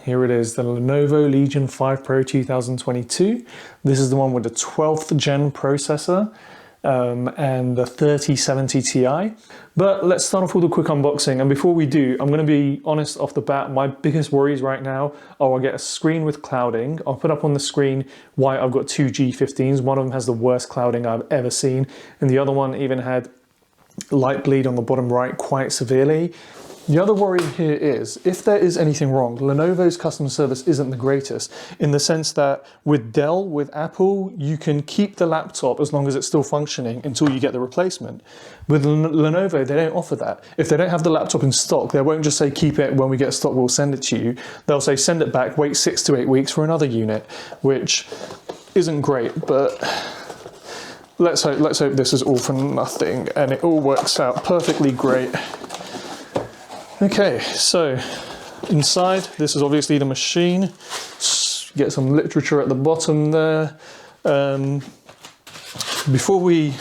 Here it is, the Lenovo Legion 5 Pro 2022. This is the one with the 12th gen processor and the 3070 Ti. But let's start off with a quick unboxing. And before we do, I'm going to be honest off the bat, my biggest worries right now are I get a screen with clouding. I'll put up on the screen why I've got two G15s. One of them has the worst clouding I've ever seen, and the other one even had light bleed on the bottom right quite severely. The other worry here is, if there is anything wrong, Lenovo's customer service isn't the greatest, in the sense that with Dell, with Apple, you can keep the laptop as long as it's still functioning until you get the replacement. With Lenovo, they don't offer that. If they don't have the laptop in stock, they won't just say, keep it, when we get stock, we'll send it to you. They'll say, send it back, wait 6 to 8 weeks for another unit, which isn't great, but let's hope this is all for nothing and it all works out perfectly great. Okay, so inside, this is obviously the machine. Get some literature at the bottom there. Before we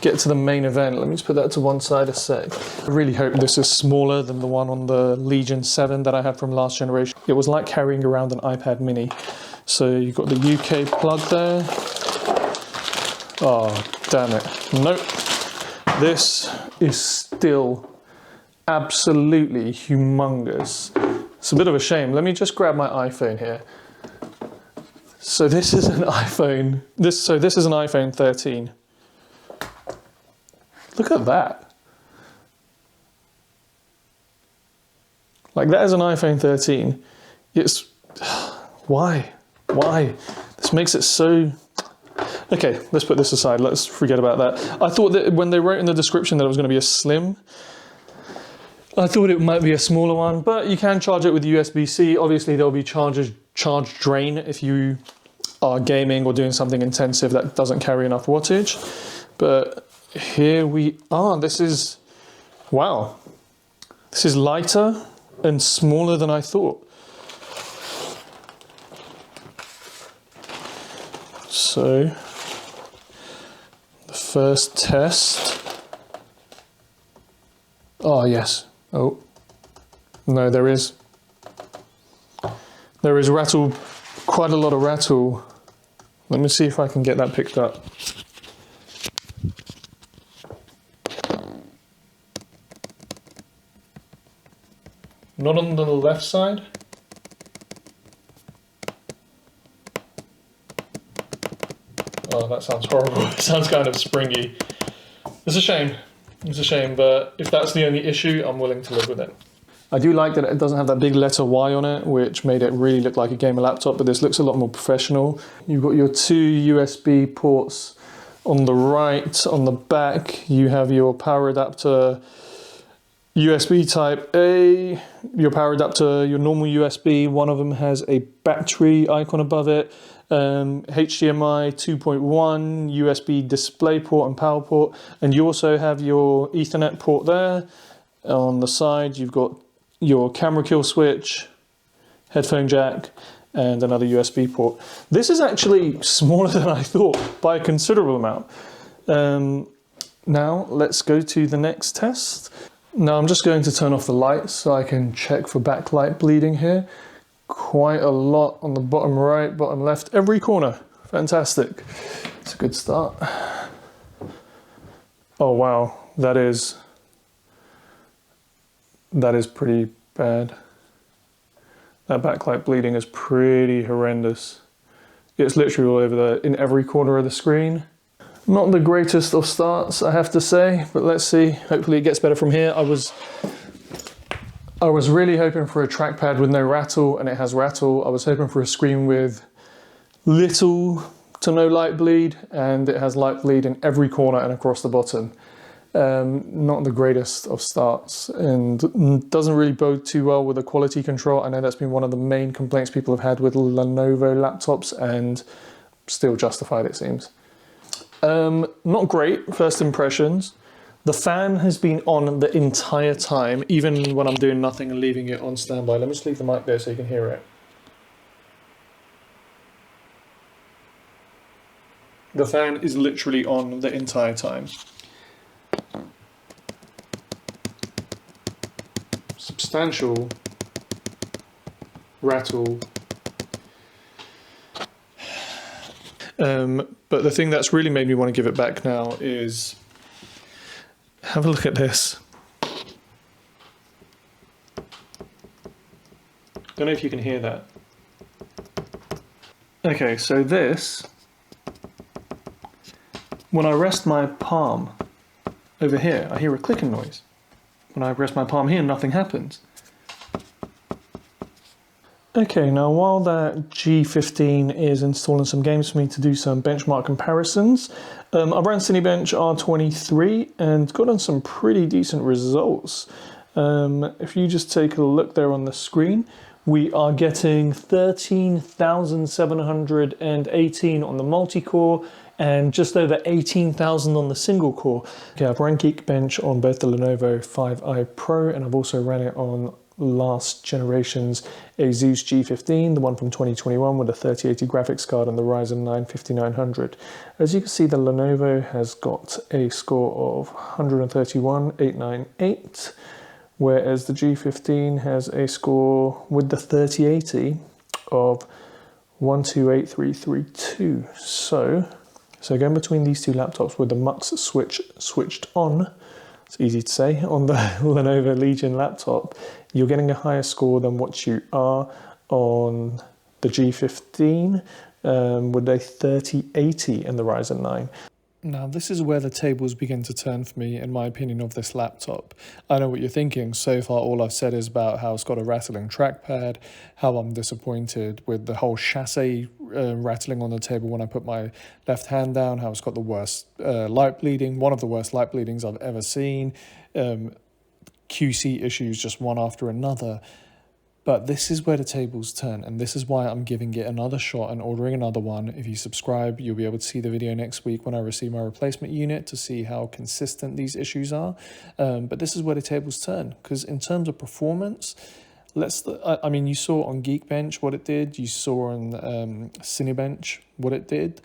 get to the main event, let me just put that to one side a sec. I really hope this is smaller than the one on the Legion 7 that I had from last generation. It was like carrying around an iPad mini. So you've got the UK plug there. Oh, damn it. Nope. This is still absolutely humongous. It's a bit of a shame. Let me just grab my iPhone here. So this is an iPhone. This is an iPhone 13. Look at that. Like, that is an iPhone 13. It's why? This makes it so. Okay, let's put this aside. Let's forget about that. I thought that when they wrote in the description that it was going to be a slim, I thought it might be a smaller one, but you can charge it with USB-C. Obviously, there'll be charge drain if you are gaming or doing something intensive that doesn't carry enough wattage. But here we are. This is, wow. This is lighter and smaller than I thought. So, the first test. Oh, yes. Oh, no, there is rattle, quite a lot of rattle. Let me see if I can get that picked up. Not on the left side. Oh, that sounds horrible. It sounds kind of springy. It's a shame. It's a shame, but if that's the only issue, I'm willing to live with it. I do like that it doesn't have that big letter Y on it, which made it really look like a gamer laptop, but this looks a lot more professional. You've got your two USB ports on the right. On the back, you have your power adapter, USB type A, your power adapter, your normal USB. One of them has a battery icon above it. HDMI 2.1, USB display port and power port, and you also have your Ethernet port there. On the side, you've got your camera kill switch, headphone jack, and another USB port. This is actually smaller than I thought by a considerable amount. Now let's go to the next test. Now I'm just going to turn off the lights so I can check for backlight bleeding here. Quite a lot on the bottom right, bottom left, every corner. Fantastic. It's a good start. Oh wow, that is pretty bad. That backlight bleeding is pretty horrendous. It's literally all over in every corner of the screen. Not the greatest of starts, I have to say, but let's see. Hopefully it gets better from here. I was really hoping for a trackpad with no rattle, and it has rattle. I was hoping for a screen with little to no light bleed, and it has light bleed in every corner and across the bottom. Not the greatest of starts, and doesn't really bode too well with the quality control. I know that's been one of the main complaints people have had with Lenovo laptops, and still justified, it seems. Not great first impressions. The fan has been on the entire time, even when I'm doing nothing and leaving it on standby. Let me just leave the mic there so you can hear it. The fan is literally on the entire time. Substantial rattle. But the thing that's really made me want to give it back now is, have a look at this. Don't know if you can hear that. Okay, so this, when I rest my palm over here, I hear a clicking noise. When I rest my palm here, nothing happens. Okay, now while that G15 is installing some games for me to do some benchmark comparisons, I ran Cinebench R23 and got on some pretty decent results. If you just take a look there on the screen, we are getting 13,718 on the multi-core and just over 18,000 on the single core. Okay, I've run Geekbench on both the Lenovo 5i Pro and I've also ran it on last generation's Asus G15, the one from 2021 with a 3080 graphics card and the Ryzen 9 5900. As you can see, the Lenovo has got a score of 131,898, whereas the G15 has a score with the 3080 of 128,332. So going between these two laptops with the MUX switch switched on, it's easy to say, on the Lenovo Legion laptop, you're getting a higher score than what you are on the G15 with a 3080 and the Ryzen 9. Now, this is where the tables begin to turn for me, in my opinion, of this laptop. I know what you're thinking. So far, all I've said is about how it's got a rattling trackpad, how I'm disappointed with the whole chassis rattling on the table when I put my left hand down, how it's got the worst light bleeding, one of the worst light bleedings I've ever seen, QC issues just one after another. But this is where the tables turn, and this is why I'm giving it another shot and ordering another one. If you subscribe, you'll be able to see the video next week when I receive my replacement unit to see how consistent these issues are. But this is where the tables turn, because in terms of performance, I mean, you saw on Geekbench what it did, you saw on Cinebench what it did,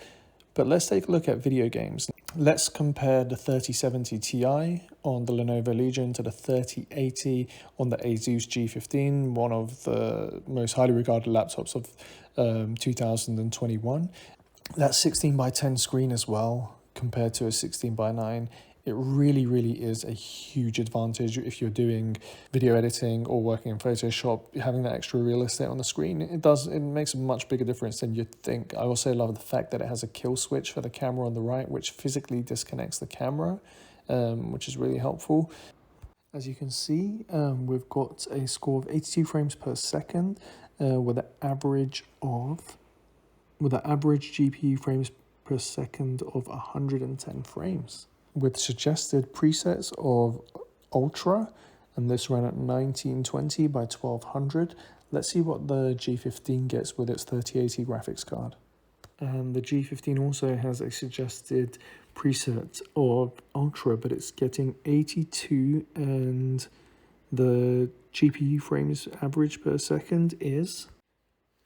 but let's take a look at video games. Let's compare the 3070 Ti on the Lenovo Legion to the 3080 on the Asus G15, one of the most highly regarded laptops of 2021. That 16:10 screen as well, compared to a 16:9, it really, really is a huge advantage if you're doing video editing or working in Photoshop. Having that extra real estate on the screen, it makes a much bigger difference than you'd think. I also love the fact that it has a kill switch for the camera on the right, which physically disconnects the camera, which is really helpful. As you can see, we've got a score of 82 frames per second with an average GPU frames per second of 110 frames. With suggested presets of Ultra, and this ran at 1920 by 1200. Let's see what the G15 gets with its 3080 graphics card. And the G15 also has a suggested preset of Ultra, but it's getting 82, and the GPU frames average per second is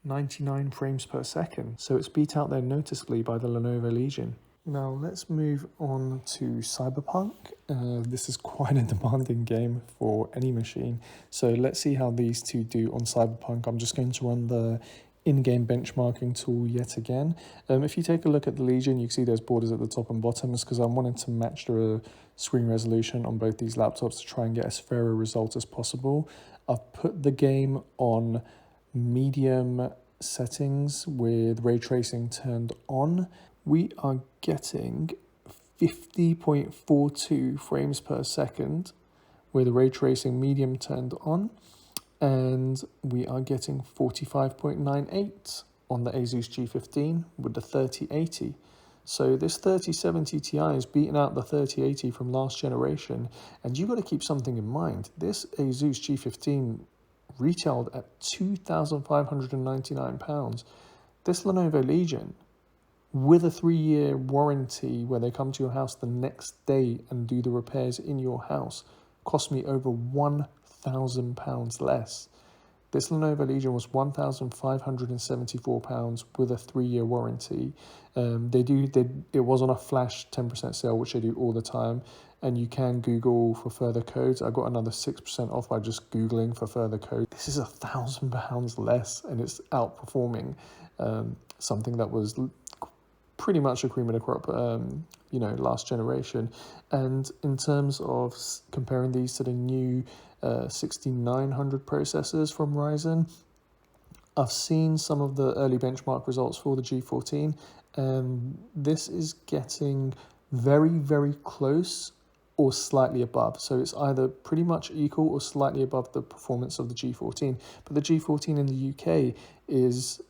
99 frames per second. So it's beat out there noticeably by the Lenovo Legion. Now let's move on to Cyberpunk. This is quite a demanding game for any machine. So let's see how these two do on Cyberpunk. I'm just going to run the in-game benchmarking tool yet again. If you take a look at the Legion, you can see there's borders at the top and bottom. It's because I wanted to match the screen resolution on both these laptops to try and get as fair a result as possible. I've put the game on medium settings with ray tracing turned on. We are getting 50.42 frames per second with ray tracing medium turned on, and we are getting 45.98 on the Asus G15 with the 3080. So this 3070 Ti is beating out the 3080 from last generation, and you've got to keep something in mind. This Asus G15 retailed at £2,599. This Lenovo Legion, with a 3-year warranty where they come to your house the next day and do the repairs in your house, cost me over £1,000 less. This Lenovo Legion was £1,574 with a 3-year warranty. It was on a flash 10% sale, which they do all the time, and you can Google for further codes. I got another 6% off by just Googling for further code. This is £1,000 less, and it's outperforming something that was pretty much a cream of the crop, last generation. And in terms of comparing these to the new 6900 processors from Ryzen, I've seen some of the early benchmark results for the G14, and this is getting very, very close or slightly above. So it's either pretty much equal or slightly above the performance of the G14. But the G14 in the UK is,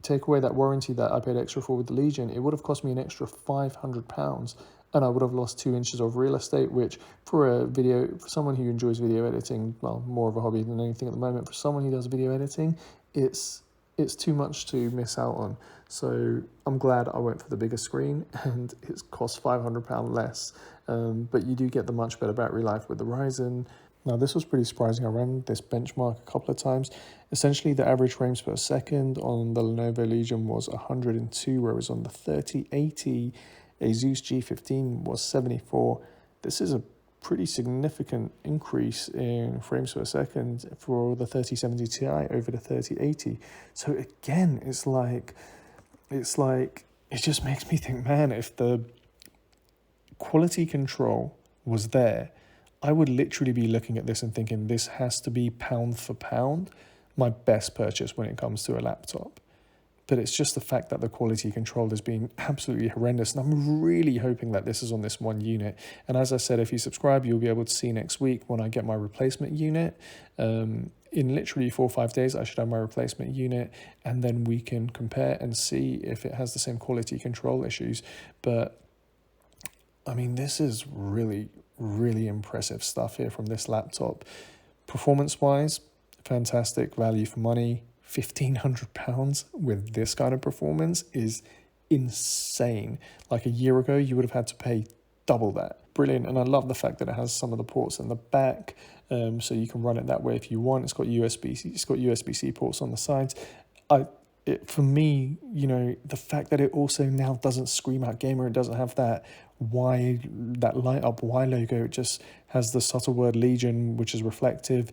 take away that warranty that I paid extra for with the Legion, it would have cost me an extra £500, and I would have lost 2 inches of real estate, which for someone who enjoys video editing, well, more of a hobby than anything at the moment, for someone who does video editing, it's too much to miss out on. So I'm glad I went for the bigger screen, and it's cost £500 less, but you do get the much better battery life with the Ryzen. Now, this was pretty surprising. I ran this benchmark a couple of times. Essentially, the average frames per second on the Lenovo Legion was 102, whereas on the 3080 Asus G15 was 74. This is a pretty significant increase in frames per second for the 3070 Ti over the 3080. So again, it just makes me think, man, if the quality control was there, I would literally be looking at this and thinking this has to be pound for pound my best purchase when it comes to a laptop. But it's just the fact that the quality control has been absolutely horrendous. And I'm really hoping that this is on this one unit. And as I said, if you subscribe, you'll be able to see next week when I get my replacement unit. In literally 4 or 5 days, I should have my replacement unit. And then we can compare and see if it has the same quality control issues. But I mean, this is really, really impressive stuff here from this laptop. Performance-wise, fantastic value for money. £1,500 with this kind of performance is insane. Like a year ago, you would have had to pay double that. Brilliant. And I love the fact that it has some of the ports in the back, so you can run it that way if you want. It's got USB-C ports on the sides. For me, the fact that it also now doesn't scream out gamer, it doesn't have that light up Y logo, it just has the subtle word Legion, which is reflective.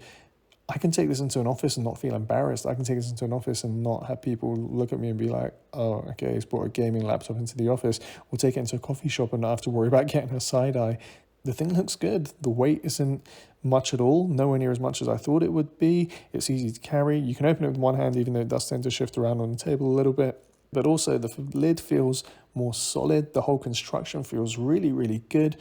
I can take this into an office and not feel embarrassed. I can take this into an office and not have people look at me and be like, oh, okay, he's brought a gaming laptop into the office. We'll take it into a coffee shop and not have to worry about getting a side eye. The thing looks good. The weight isn't much at all, nowhere near as much as I thought it would be. It's easy to carry. You can open it with one hand, even though it does tend to shift around on the table a little bit. But also the lid feels more solid. The whole construction feels really, really good.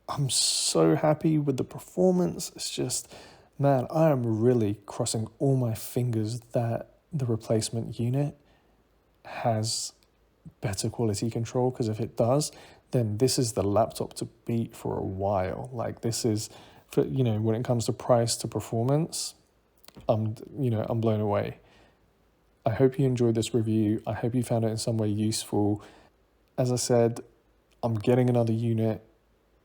I'm so happy with the performance. It's just, man, I am really crossing all my fingers that the replacement unit has better quality control, because if it does, then this is the laptop to beat for a while. Like, this is, for, when it comes to price to performance, I'm blown away. I hope you enjoyed this review. I hope you found it in some way useful. As I said, I'm getting another unit.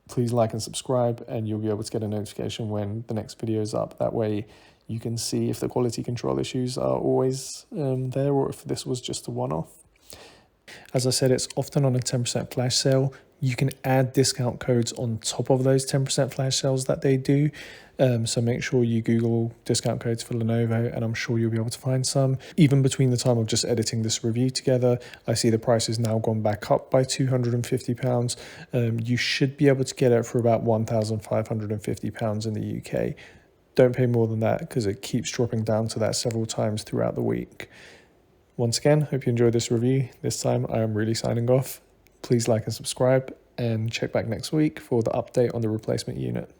Please like and subscribe, and you'll be able to get a notification when the next video is up. That way you can see if the quality control issues are always there, or if this was just a one-off. As I said, it's often on a 10% flash sale. You can add discount codes on top of those 10% flash sales that they do. So make sure you Google discount codes for Lenovo, and I'm sure you'll be able to find some. Even between the time of just editing this review together, I see the price has now gone back up by £250. You should be able to get it for about £1,550 in the UK. Don't pay more than that, because it keeps dropping down to that several times throughout the week. Once again, hope you enjoyed this review. This time I am really signing off. Please like and subscribe, and check back next week for the update on the replacement unit.